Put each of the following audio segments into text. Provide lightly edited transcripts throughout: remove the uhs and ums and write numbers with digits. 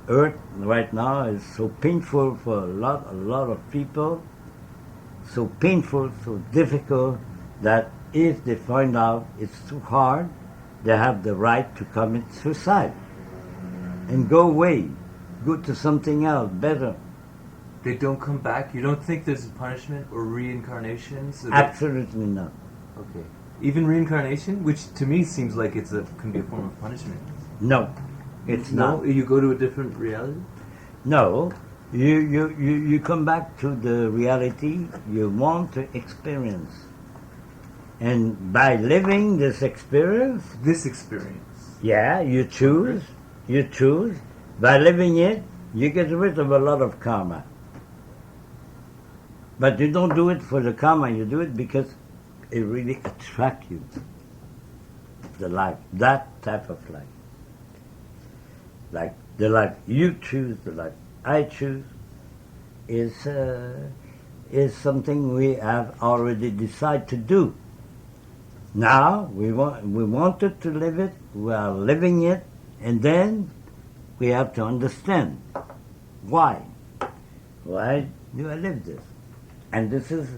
Earth right now is so painful for a lot of people, so painful, so difficult, that if they find out it's too hard, they have the right to commit suicide and go away, go to something else better. They don't come back? You don't think there's a punishment or reincarnation? Absolutely not. Okay. Even reincarnation, which to me seems like can be a form of punishment. No, it's not. No, you go to a different reality. No, you come back to the reality you want to experience. And by living this experience, yeah, you choose, by living it, you get rid of a lot of karma. But you don't do it for the karma, you do it because it really attracts you, the life, that type of life. Like the life you choose, the life I choose, is something we have already decided to do. Now we wanted to live it, we are living it, and then we have to understand why. Why do I live this? And this is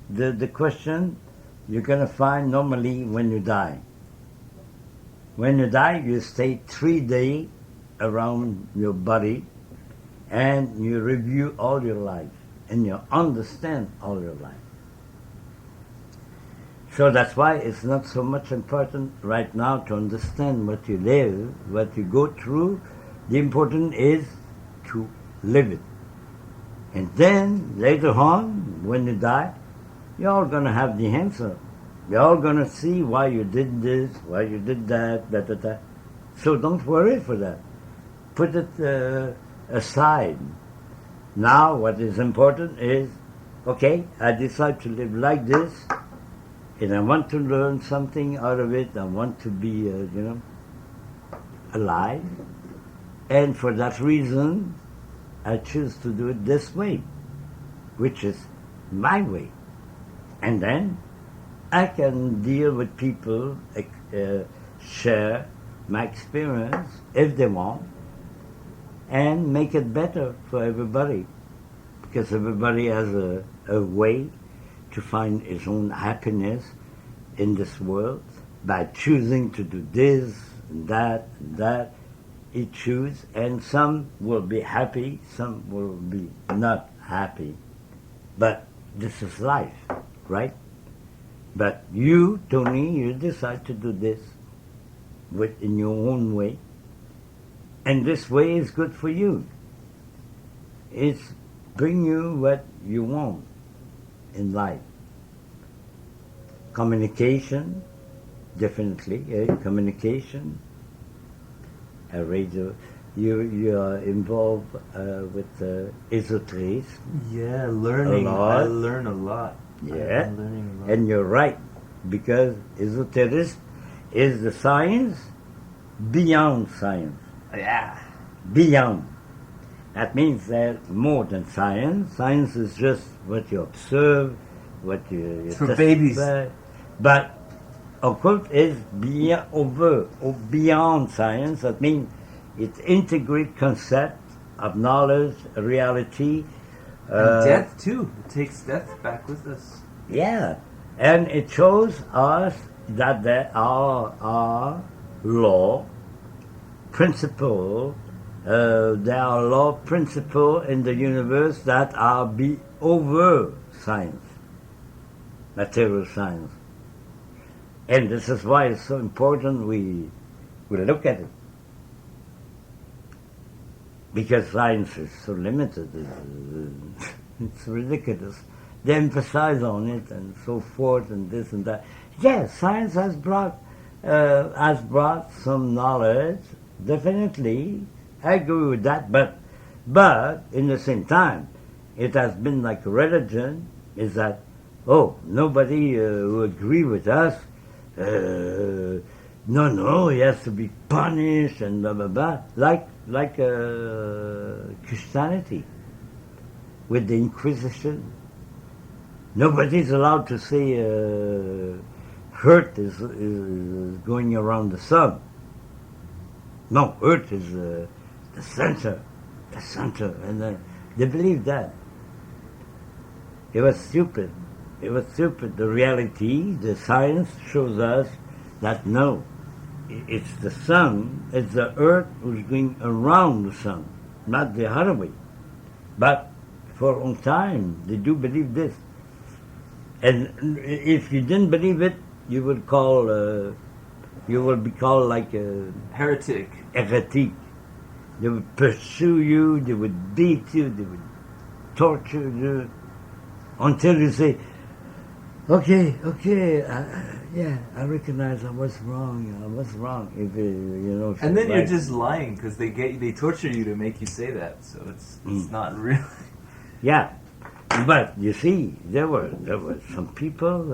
the question you're going to find normally when you die. When you die, you stay 3 days around your body and you review all your life and you understand all your life. So that's why it's not so much important right now to understand what you live, what you go through. The important is to live it. And then, later on, when you die, you're all going to have the answer. You're all going to see why you did this, why you did that, that. So don't worry for that. Put it aside. Now what is important is, okay, I decide to live like this, and I want to learn something out of it. I want to be, alive. And for that reason, I choose to do it this way, which is my way. And then I can deal with people, share my experience if they want, and make it better for everybody. Because everybody has a way to find his own happiness in this world by choosing to do this and that and that. He chooses, and some will be happy, some will be not happy. But this is life, right? But you, Tony, you decide to do this in your own way. And this way is good for you. It's bring you what you want in life. Communication, definitely, communication. Radio, you are involved with esotericism. Yeah, learning. I learn a lot. Yeah, I'm learning a lot. And you're right, because esotericism is the science beyond science. Yeah. Beyond. That means that more than science. Science is just what you observe, what you for babies. But occult is beyond science. That means it integrates concept of knowledge, reality. And death too. It takes death back with us. Yeah. And it shows us that there are law, principle, there are law, principle in the universe that are over science, material science. And this is why it's so important we look at it. Because science is so limited, it's ridiculous. They emphasize on it and so forth and this and that. Yes, science has brought some knowledge, definitely. I agree with that, but in the same time, it has been like a religion, is that, nobody will agree with us. No, he has to be punished and blah, blah, blah. Like Christianity with the Inquisition. Nobody's allowed to say Earth is going around the sun. No, Earth is the center, and they believed that. It was stupid. It was stupid. The reality, the science shows us that no, it's the sun, it's the earth who's going around the sun, not the other way. But for a long time, they do believe this. And if you didn't believe it, you would be called like a Heretic. heretic. They would pursue you, they would beat you, they would torture you, until you say, okay, yeah, I recognize I was wrong. If And then you're just lying because they torture you to make you say that. So it's not really. Yeah, but you see, there were some people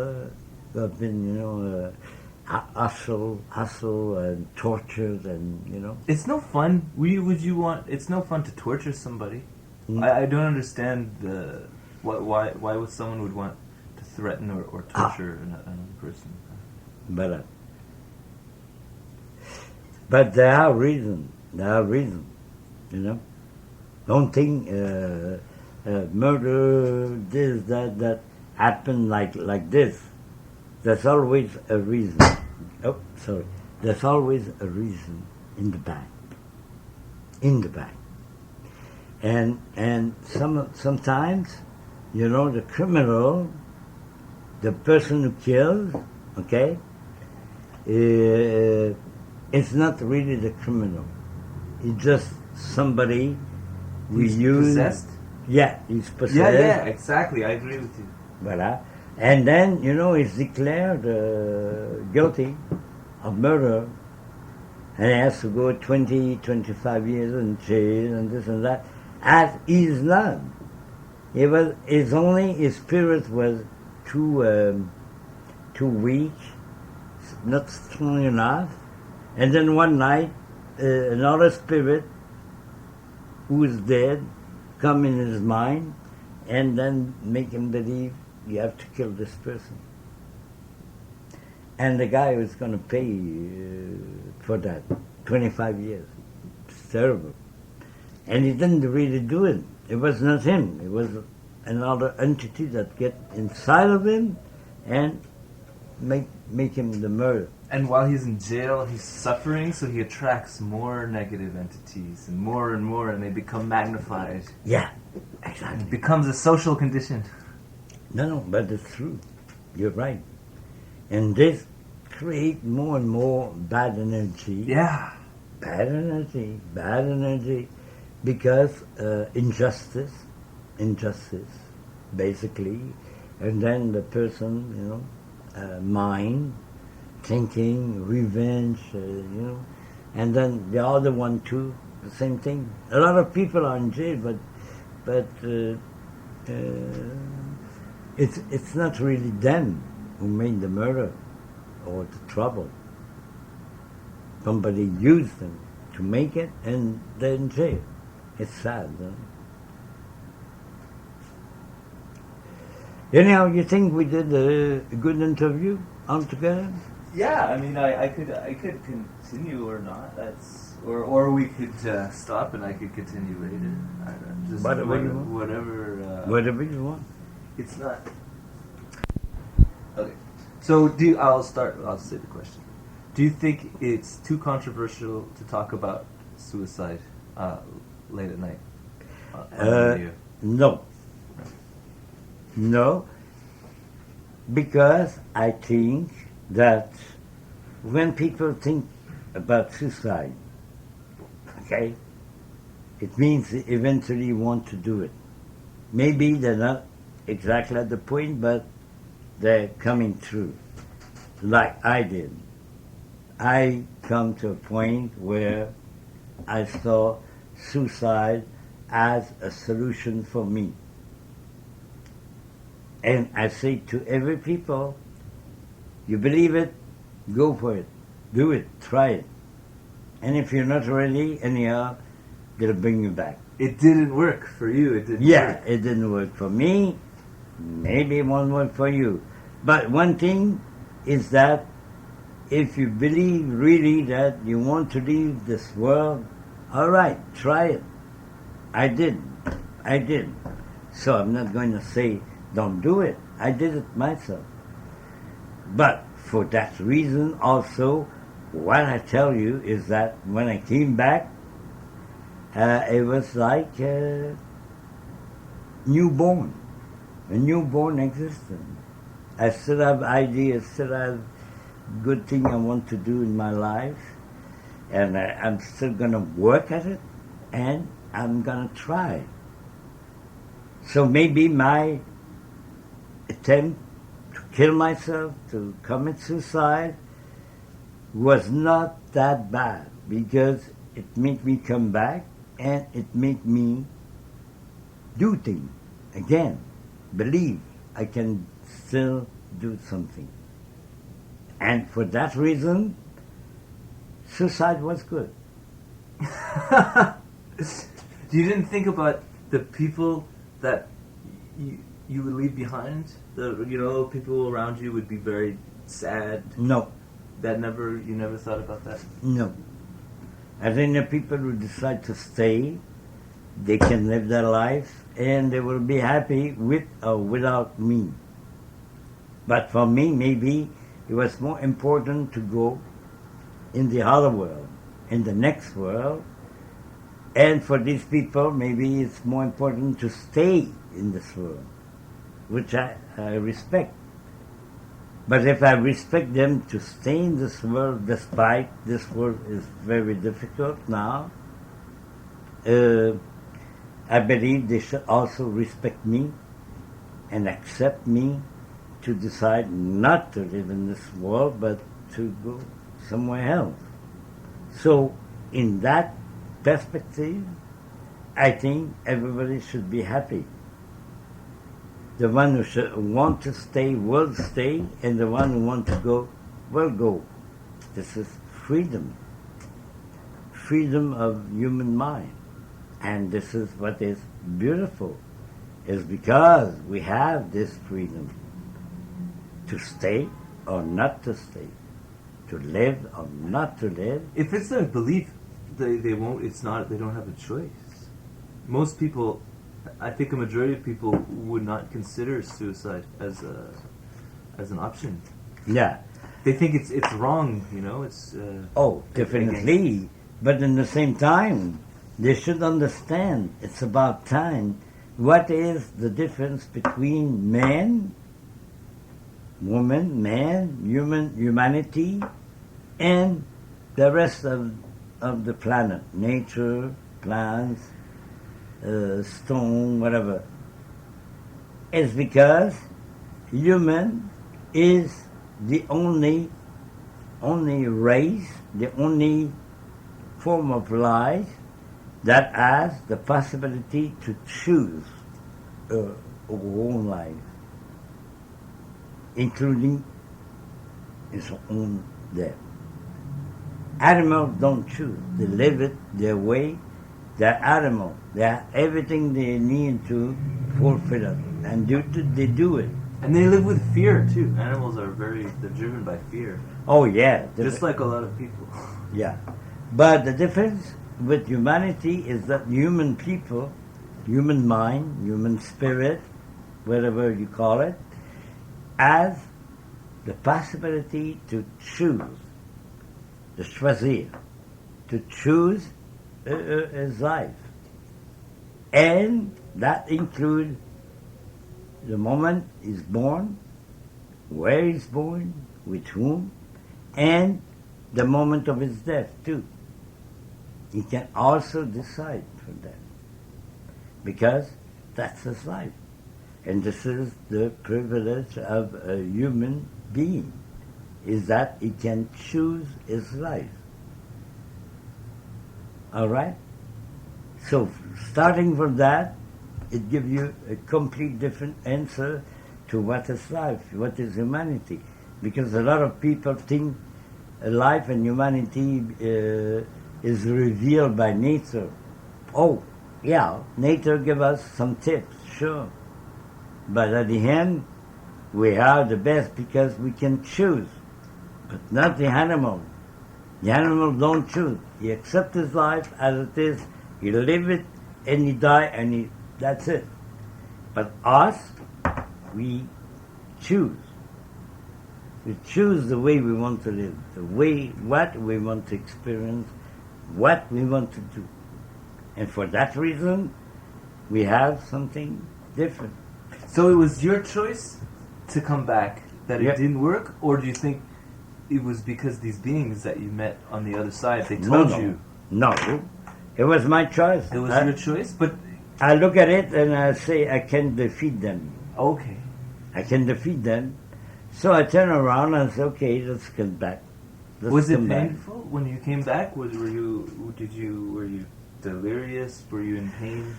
who have been hustled and tortured, and It's no fun. It's no fun to torture somebody. I don't understand why would someone would want to threaten or torture another person. But there are reasons. Don't think murder, this, that happen like this. There's always a reason. Oh, sorry. There's always a reason in the back. And sometimes, the criminal, the person who kills, okay, it's not really the criminal. It's just somebody we use. Possessed? Yeah, he's possessed. Yeah, exactly. I agree with you. Voilà. And then, he's declared guilty of murder, and he has to go 20, 25 years in jail and this and that. As he's not. His spirit was too weak, not strong enough. And then one night, another spirit who is dead come in his mind, and then make him believe you have to kill this person. And the guy was going to pay for that 25 years. It's terrible. And he didn't really do it. It was not him. It was another entity that get inside of him and make him the murderer. And while he's in jail, he's suffering, so he attracts more negative entities and more, and they become magnified. Yeah, exactly. It becomes a social condition. No, but it's true. You're right. And this creates more and more bad energy. Yeah. Bad energy, because injustice, basically, and then the person, mind, thinking, revenge, and then the other one too, the same thing. A lot of people are in jail, but it's not really them who made the murder or the trouble. Somebody used them to make it, and they're in jail. It's sad, huh? Anyhow, you think we did a good interview altogether? Yeah, I mean, I could continue or not. Or we could stop and I could continue later. I don't know, just Whatever you want. Whatever you want. It's not. Okay. So I'll say the question. Do you think it's too controversial to talk about suicide late at night? On the radio? No, because I think that when people think about suicide, okay, it means they eventually want to do it. Maybe they're not exactly at the point, but they're coming through, like I did. I come to a point where I saw suicide as a solution for me. And I say to every people, you believe it, go for it. Do it, try it. And if you're not ready, anyhow, they'll bring you back. It didn't work for you, it didn't work. It didn't work for me, maybe it won't work for you. But one thing is that if you believe really that you want to leave this world All right, try it. I did. I did. So I'm not going to say don't do it. I did it myself. But for that reason also, what I tell you is that when I came back, it was like newborn, a newborn existence. I still have ideas, still have good thing I want to do in my life, and I'm still going to work at it, and I'm going to try. So maybe my attempt to kill myself, to commit suicide, was not that bad, because it made me come back, and it made me do things again, believe I can still do something. And for that reason, suicide was good. You didn't think about the people that you would leave behind? People around you would be very sad. No. You never thought about that? No. I think the people who decide to stay, they can live their life and they will be happy with or without me. But for me, maybe it was more important to go in the other world, in the next world. And for these people, maybe it's more important to stay in this world, which I respect. But if I respect them to stay in this world, despite this world is very difficult now, I believe they should also respect me and accept me to decide not to live in this world, but to go somewhere else. So, in that perspective, I think everybody should be happy. The one who want to stay will stay, and the one who want to go will go. This is freedom. Freedom of human mind. And this is what is beautiful, is because we have this freedom to stay or not to stay, to live or not to live. If it's their belief, they won't. It's not. They don't have a choice. Most people, I think, a majority of people would not consider suicide as an option. Yeah, they think it's wrong. It's definitely. But in the same time, they should understand it's about time. What is the difference between man, woman, man, humanity, and the rest of the planet, nature, plants, stone, whatever? It's because human is the only race, the only form of life that has the possibility to choose our own life, including its own death. Animals don't choose. They live it their way. They're animals. They have everything they need to fulfill it. And they do it. And they live with fear, too. Animals are they're driven by fear. Oh, yeah. Just like a lot of people. Yeah. But the difference with humanity is that human people, human mind, human spirit, whatever you call it, has the possibility to choose, to choisir, to choose his life. And that includes the moment he's born, where he's born, with whom, and the moment of his death too. He can also decide for that, because that's his life. And this is the privilege of a human being, is that he can choose his life. All right? So starting from that, it gives you a complete different answer to what is life, what is humanity. Because a lot of people think life and humanity is revealed by nature. Oh, yeah, nature gives us some tips, sure. But at the end, we are the best because we can choose. But not the animal. The animal don't choose. He accepts his life as it is. He live it and he die and that's it. But us, we choose. We choose the way we want to live, what we want to experience, what we want to do. And for that reason, we have something different. So it was your choice to come back, that it Yeah. didn't work, or do you think it was because these beings that you met on the other side, they told you? No, it was my choice. It was your choice, but I look at it and I say I can defeat them. okay. I can defeat them. So I turn around and say, okay, let's get back. Let's Was it come back. painful when you came back? Were you delirious? Were you in pain?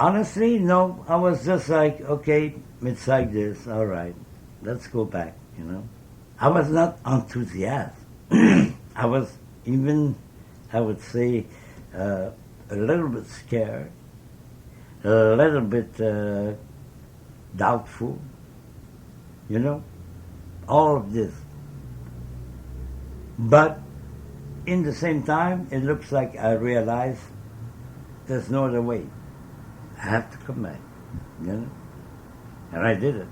Honestly, no. I was just like, okay, it's like this. All right, let's go back. I was not enthusiastic. I was even, I would say, a little bit scared, a little bit doubtful. All of this. But in the same time, it looks like I realized there's no other way. I have to come back, and I did it.